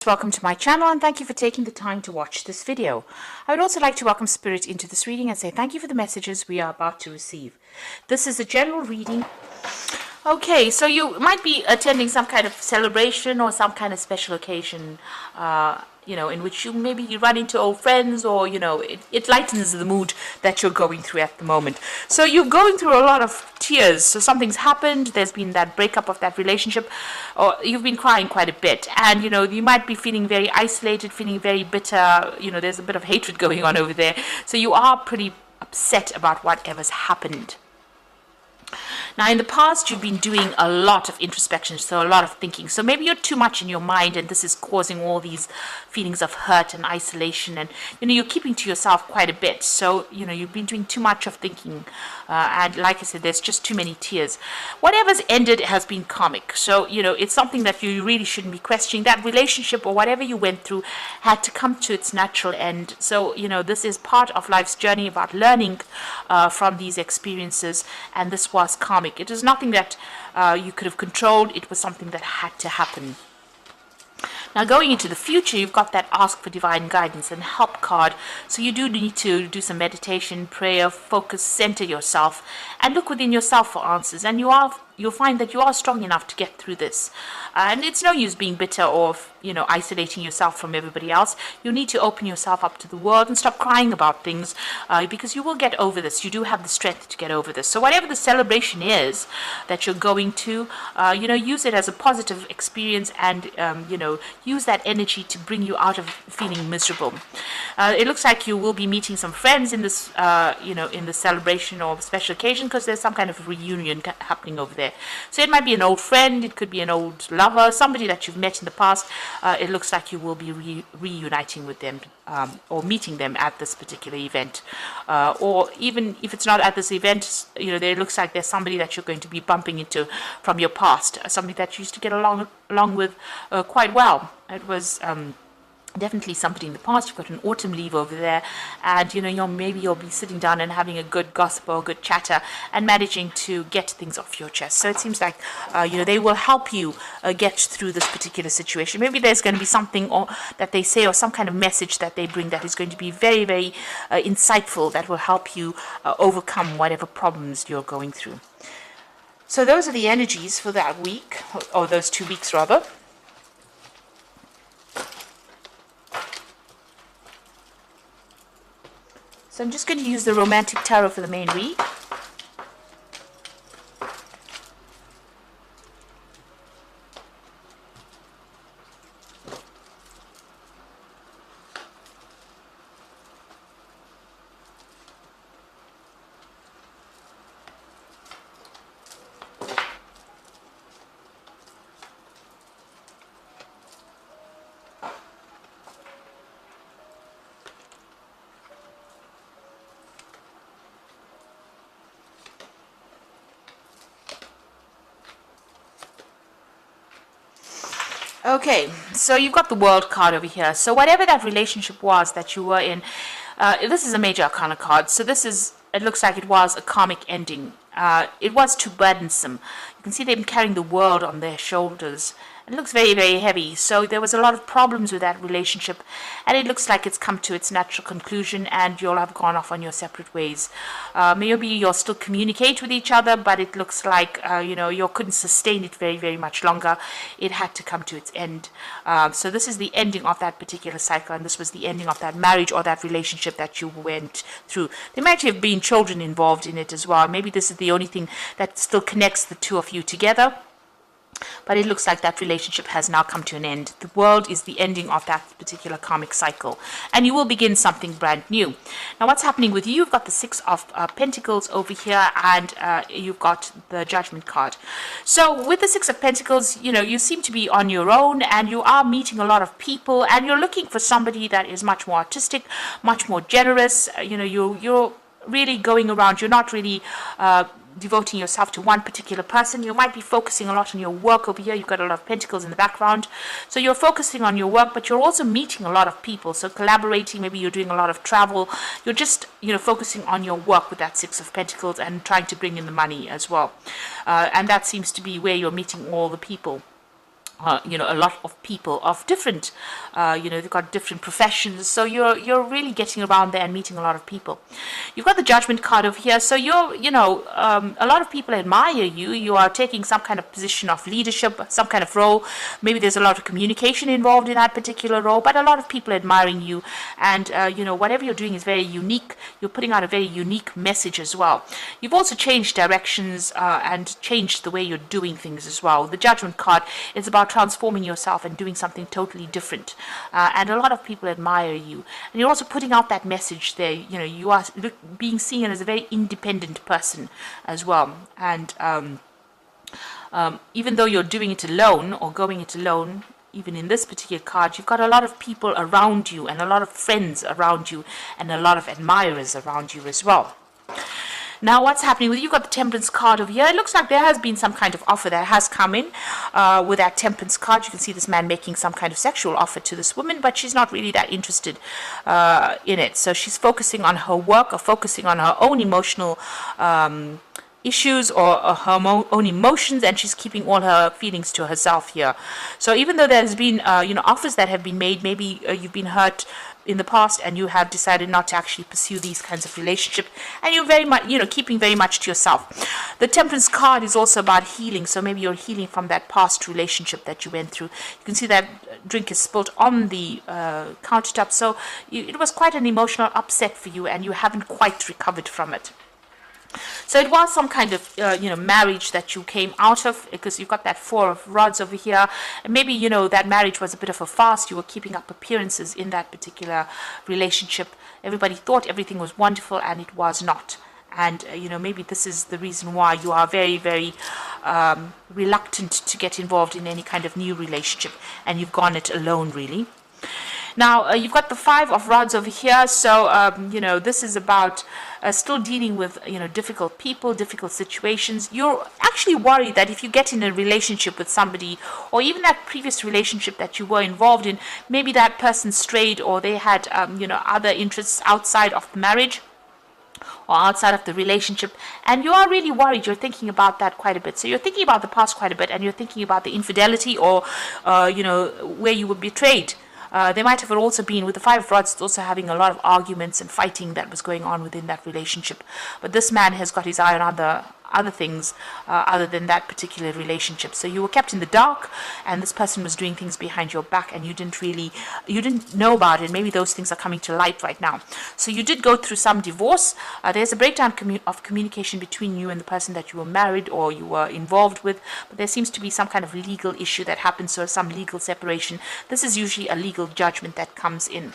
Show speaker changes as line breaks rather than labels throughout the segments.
Welcome to my channel and thank you for taking the time to watch this video. I would also like to welcome Spirit into this reading and say thank you for the messages we are about to receive. This is a general reading. Okay, so you might be attending some kind of celebration or some kind of special occasion, in which you run into old friends, or, it lightens the mood that you're going through at the moment. So you're going through a lot of tears. So something's happened, there's been that breakup of that relationship, or you've been crying quite a bit. And, you might be feeling very isolated, feeling very bitter. There's a bit of hatred going on over there. So you are pretty upset about whatever's happened. Now, in the past, you've been doing a lot of introspection, so a lot of thinking. So maybe you're too much in your mind, and this is causing all these feelings of hurt and isolation. And, you're keeping to yourself quite a bit. So, you've been doing too much of thinking. And like I said, there's just too many tears. Whatever's ended has been karmic. So, it's something that you really shouldn't be questioning. That relationship or whatever you went through had to come to its natural end. So, this is part of life's journey about learning from these experiences. And this was karmic. It is nothing that you could have controlled. It was something that had to happen. Now, going into the future, you've got that ask for divine guidance and help card. So you do need to do some meditation, prayer, focus, center yourself, and look within yourself for answers. And you'll find that you are strong enough to get through this. And it's no use being bitter or, isolating yourself from everybody else. You need to open yourself up to the world and stop crying about things, because you will get over this. You do have the strength to get over this. So whatever the celebration is that you're going to, use it as a positive experience and, use that energy to bring you out of feeling miserable. It looks like you will be meeting some friends in this, in the celebration or special occasion, because there's some kind of reunion happening over there. So it might be an old friend, it could be an old lover, somebody that you've met in the past. It looks like you will be reuniting with them, or meeting them at this particular event. Or even if it's not at this event, there looks like there's somebody that you're going to be bumping into from your past, somebody that you used to get along with quite well. It was definitely somebody in the past. You've got an autumn leaf over there, and maybe you'll be sitting down and having a good gossip or a good chatter and managing to get things off your chest. So it seems like they will help you get through this particular situation. Maybe there's going to be something that they say, or some kind of message that they bring, that is going to be very, very insightful, that will help you overcome whatever problems you're going through. So those are the energies for that week, or those 2 weeks rather. So I'm just going to use the Romantic Tarot for the main read. Okay, so you've got the World card over here. So whatever that relationship was that you were in, this is a Major Arcana card. So it looks like it was a karmic ending. It was too burdensome. You can see them carrying the world on their shoulders. It looks very, very heavy. So there was a lot of problems with that relationship, and it looks like it's come to its natural conclusion, and you'll have gone off on your separate ways. Maybe you'll still communicate with each other, but it looks like you couldn't sustain it very, very much longer. It had to come to its end. So this is the ending of that particular cycle, and this was the ending of that marriage or that relationship that you went through. There might have been children involved in it as well. Maybe this is the only thing that still connects the two of you together. But it looks like that relationship has now come to an end. The World is the ending of that particular karmic cycle, and you will begin something brand new. Now, what's happening with you? You've got the Six of Pentacles over here, and you've got the Judgment card. So with the Six of Pentacles, you seem to be on your own, and you are meeting a lot of people, and you're looking for somebody that is much more artistic, much more generous. You're really going around. You're not really devoting yourself to one particular person. You might be focusing a lot on your work over here. You've got a lot of pentacles in the background. So you're focusing on your work, but you're also meeting a lot of people. So collaborating, maybe you're doing a lot of travel. You're just, focusing on your work with that Six of Pentacles and trying to bring in the money as well. And that seems to be where you're meeting all the people. a lot of people of different, they've got different professions. So you're really getting around there and meeting a lot of people. You've got the Judgment card over here. So a lot of people admire you. You are taking some kind of position of leadership, some kind of role. Maybe there's a lot of communication involved in that particular role, but a lot of people admiring you. And, whatever you're doing is very unique. You're putting out a very unique message as well. You've also changed directions and changed the way you're doing things as well. The Judgment card is about transforming yourself and doing something totally different, and a lot of people admire you, and you're also putting out that message there. You are being seen as a very independent person as well, and even though you're doing it alone or going it alone, even in this particular card, you've got a lot of people around you and a lot of friends around you and a lot of admirers around you as well. Now, what's happening with you? You've got the Temperance card over here. It looks like there has been some kind of offer that has come in with that Temperance card. You can see this man making some kind of sexual offer to this woman, but she's not really that interested in it. So she's focusing on her work or focusing on her own emotional issues or her own emotions, and she's keeping all her feelings to herself here. So even though there's been offers that have been made, maybe you've been hurt in the past and you have decided not to actually pursue these kinds of relationships, and you're very much keeping very much to yourself. The Temperance card is also about healing, so maybe you're healing from that past relationship that you went through. You can see that drink is spilled on the countertop, so it was quite an emotional upset for you and you haven't quite recovered from it. So it was some kind of, marriage that you came out of, because you've got that Four of Rods over here. And maybe, that marriage was a bit of a farce. You were keeping up appearances in that particular relationship. Everybody thought everything was wonderful, and it was not. And, maybe this is the reason why you are very, very reluctant to get involved in any kind of new relationship. And you've gone it alone, really. Now, you've got the Five of Rods over here. So, this is about still dealing with, difficult people, difficult situations. You're actually worried that if you get in a relationship with somebody, or even that previous relationship that you were involved in, maybe that person strayed, or they had, other interests outside of the marriage or outside of the relationship, and you are really worried. You're thinking about that quite a bit. So you're thinking about the past quite a bit, and you're thinking about the infidelity or, where you were betrayed. There might have also been, with the Five of Rods, it's also having a lot of arguments and fighting that was going on within that relationship. But this man has got his eye on other things other than that particular relationship. So you were kept in the dark, and this person was doing things behind your back, and you didn't know about it. Maybe those things are coming to light right now. So you did go through some divorce. There's a breakdown of communication between you and the person that you were married or you were involved with, but there seems to be some kind of legal issue that happens, so some legal separation. This is usually a legal judgment that comes in.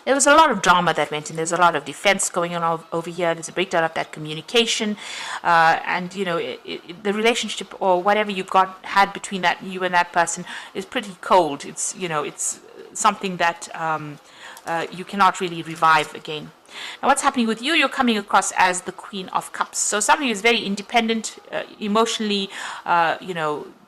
There was a lot of drama that went in. There's a lot of defense going on over here. There's a breakdown of that communication, and the relationship or whatever you had between you and that person is pretty cold. It's it's something that you cannot really revive again. Now, what's happening with you? You're coming across as the Queen of Cups. So somebody who's very independent, emotionally,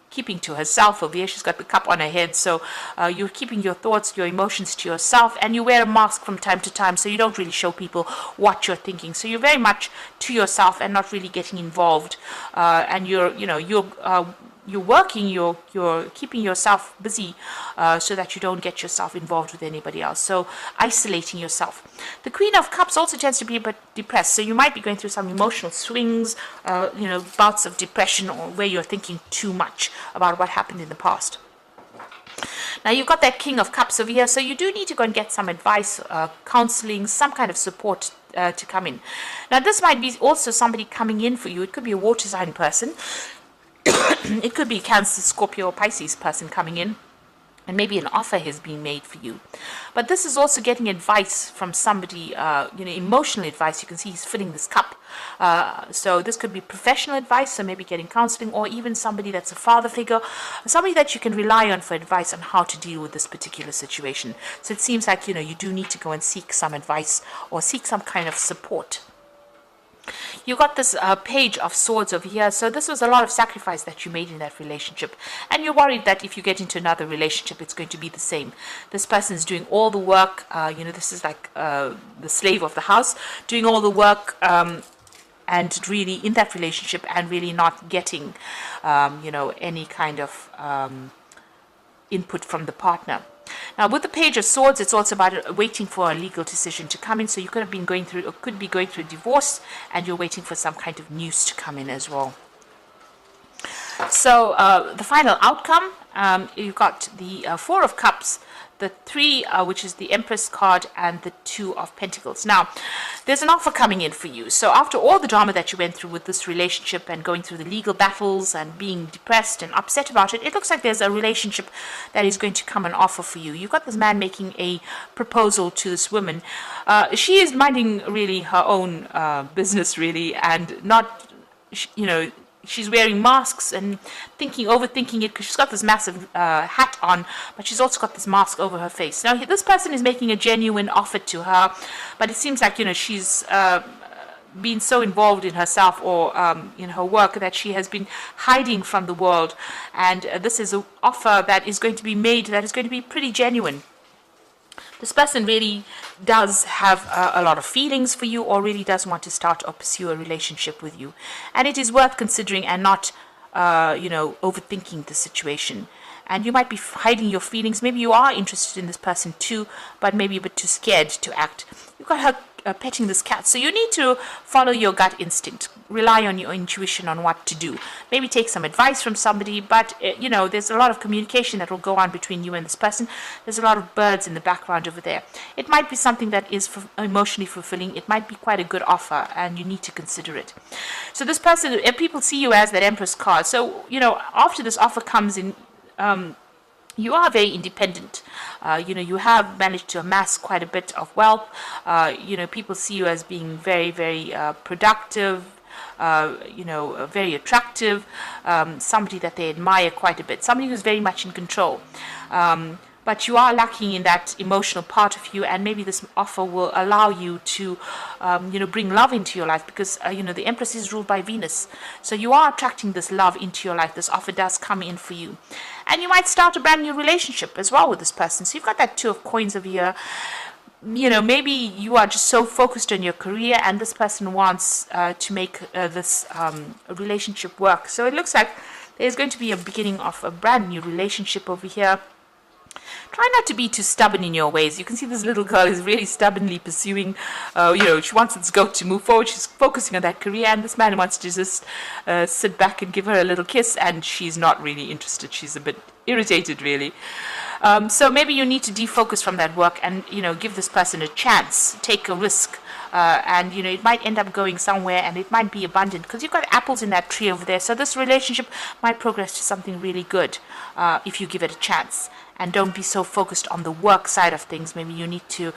keeping to herself. Over here, she's got the cup on her head. So you're keeping your thoughts, your emotions to yourself, and you wear a mask from time to time, so you don't really show people what you're thinking. So you're very much to yourself and not really getting involved. And you're working, you're keeping yourself busy so that you don't get yourself involved with anybody else. So isolating yourself. The Queen of Cups also tends to be a bit depressed. So you might be going through some emotional swings, bouts of depression, or where you're thinking too much about what happened in the past. Now, you've got that King of Cups over here, so you do need to go and get some advice, counseling, some kind of support to come in. Now, this might be also somebody coming in for you. It could be a water sign person. It could be Cancer, Scorpio, or Pisces person coming in, and maybe an offer has been made for you. But this is also getting advice from somebody, emotional advice. You can see he's filling this cup. So this could be professional advice, so maybe getting counseling, or even somebody that's a father figure, somebody that you can rely on for advice on how to deal with this particular situation. So it seems like, you do need to go and seek some advice or seek some kind of support. You got this Page of Swords over here. So this was a lot of sacrifice that you made in that relationship, and you're worried that if you get into another relationship, it's going to be the same. This person's doing all the work. This is like the slave of the house, doing all the work, and really in that relationship and really not getting, any kind of input from the partner. Now, with the Page of Swords, it's also about waiting for a legal decision to come in. So you could have been going through, or could be going through a divorce, and you're waiting for some kind of news to come in as well. So the final outcome, you've got the Four of Cups, the Three, which is the Empress card, and the Two of Pentacles. Now, there's an offer coming in for you. So after all the drama that you went through with this relationship and going through the legal battles and being depressed and upset about it, it looks like there's a relationship that is going to come and offer for you. You've got this man making a proposal to this woman. She is minding really her own business, really, and not, she's wearing masks and overthinking it, because she's got this massive hat on, but she's also got this mask over her face. Now, this person is making a genuine offer to her, but it seems like, she's been so involved in herself or in her work that she has been hiding from the world. And this is an offer that is going to be made that is going to be pretty genuine. This person really does have a lot of feelings for you, or really does want to start or pursue a relationship with you. And it is worth considering and not, overthinking the situation. And you might be hiding your feelings. Maybe you are interested in this person too, but maybe a bit too scared to act. You've got her petting this cat. So you need to follow your gut instinct. Rely on your intuition on what to do. Maybe take some advice from somebody, but, there's a lot of communication that will go on between you and this person. There's a lot of birds in the background over there. It might be something that is emotionally fulfilling. It might be quite a good offer, and you need to consider it. So this person, people see you as that Empress card. So, after this offer comes in, you are very independent. You have managed to amass quite a bit of wealth. People see you as being very, very productive, very attractive, somebody that they admire quite a bit, somebody who's very much in control. But you are lacking in that emotional part of you, and maybe this offer will allow you to, bring love into your life, because, the Empress is ruled by Venus. So you are attracting this love into your life. This offer does come in for you. And you might start a brand new relationship as well with this person. So you've got that Two of Coins over here. Maybe you are just so focused on your career, and this person wants to make this relationship work. So it looks like there's going to be a beginning of a brand new relationship over here. Try not to be too stubborn in your ways. You can see this little girl is really stubbornly pursuing, she wants this goat to move forward. She's focusing on that career, and this man wants to just sit back and give her a little kiss, and she's not really interested. She's a bit irritated, really. So maybe you need to defocus from that work and, give this person a chance, take a risk. And it might end up going somewhere, and it might be abundant, because you've got apples in that tree over there. So this relationship might progress to something really good if you give it a chance. And don't be so focused on the work side of things. Maybe you need to,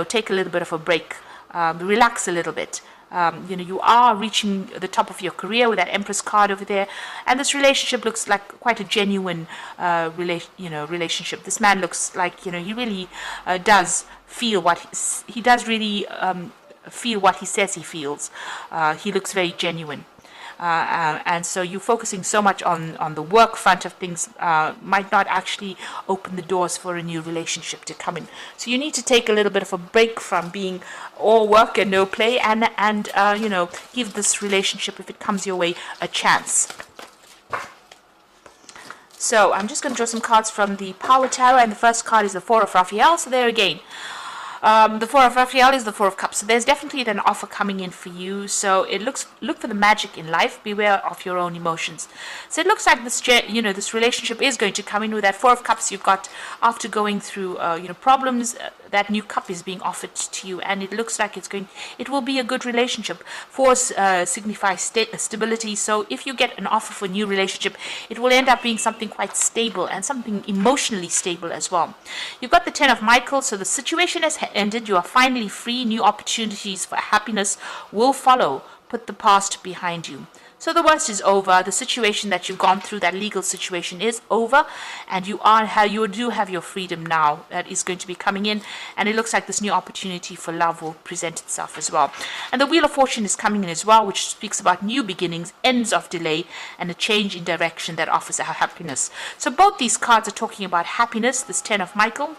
take a little bit of a break, relax a little bit. You are reaching the top of your career with that Empress card over there, and this relationship looks like quite a genuine relationship. This man looks like he really does feel what he does really feel what he says he feels. He looks very genuine. And so you focusing so much on the work front of things might not actually open the doors for a new relationship to come in. So you need to take a little bit of a break from being all work and no play, and give this relationship, if it comes your way, a chance. So I'm just going to draw some cards from the Power Tarot, and the first card is the Four of Raphael. So there again, the Four of Raphael is the Four of Cups. So there's definitely an offer coming in for you. So look for the magic in life. Beware of your own emotions. So it looks like this, this relationship is going to come in with that Four of Cups. You've got, after going through, problems, that new cup is being offered to you, and it looks like it will be a good relationship. Four signifies stability. So if you get an offer for a new relationship, it will end up being something quite stable and something emotionally stable as well. You've got the Ten of Michael. So the situation has ended. You are finally free. New opportunities for happiness will follow. Put the past behind you. So the worst is over. The situation that you've gone through, that legal situation, is over, and you do have your freedom now that is going to be coming in, and it looks like this new opportunity for love will present itself as well. And the Wheel of Fortune is coming in as well, which speaks about new beginnings, ends of delay, and a change in direction that offers a happiness. So both these cards are talking about happiness. This Ten of Michael,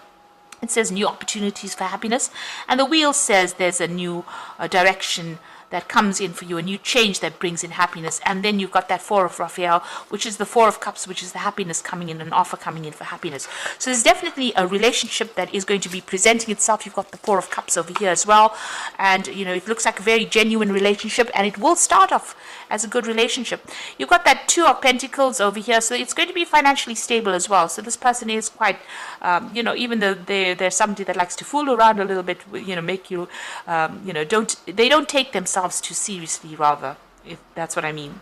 it says new opportunities for happiness, and the Wheel says there's a new direction that comes in for you, a new change that brings in happiness. And then you've got that Four of Raphael, which is the Four of Cups, which is the happiness coming in, an offer coming in for happiness. So there's definitely a relationship that is going to be presenting itself. You've got the Four of Cups over here as well, and it looks like a very genuine relationship, and it will start off as a good relationship. You've got that Two of Pentacles over here, so it's going to be financially stable as well. So this person is quite, even though they're somebody that likes to fool around a little bit, make you, they don't take themselves too seriously, rather, if that's what I mean.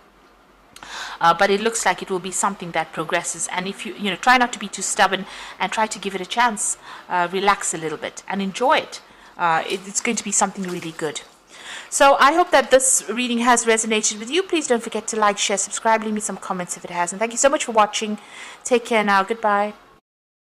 But it looks like it will be something that progresses, and if you try not to be too stubborn and try to give it a chance, relax a little bit and enjoy it. It's going to be something really good. So I hope that this reading has resonated with you. Please don't forget to like, share, subscribe, leave me some comments if it has, and thank you so much for watching. Take care now. Goodbye.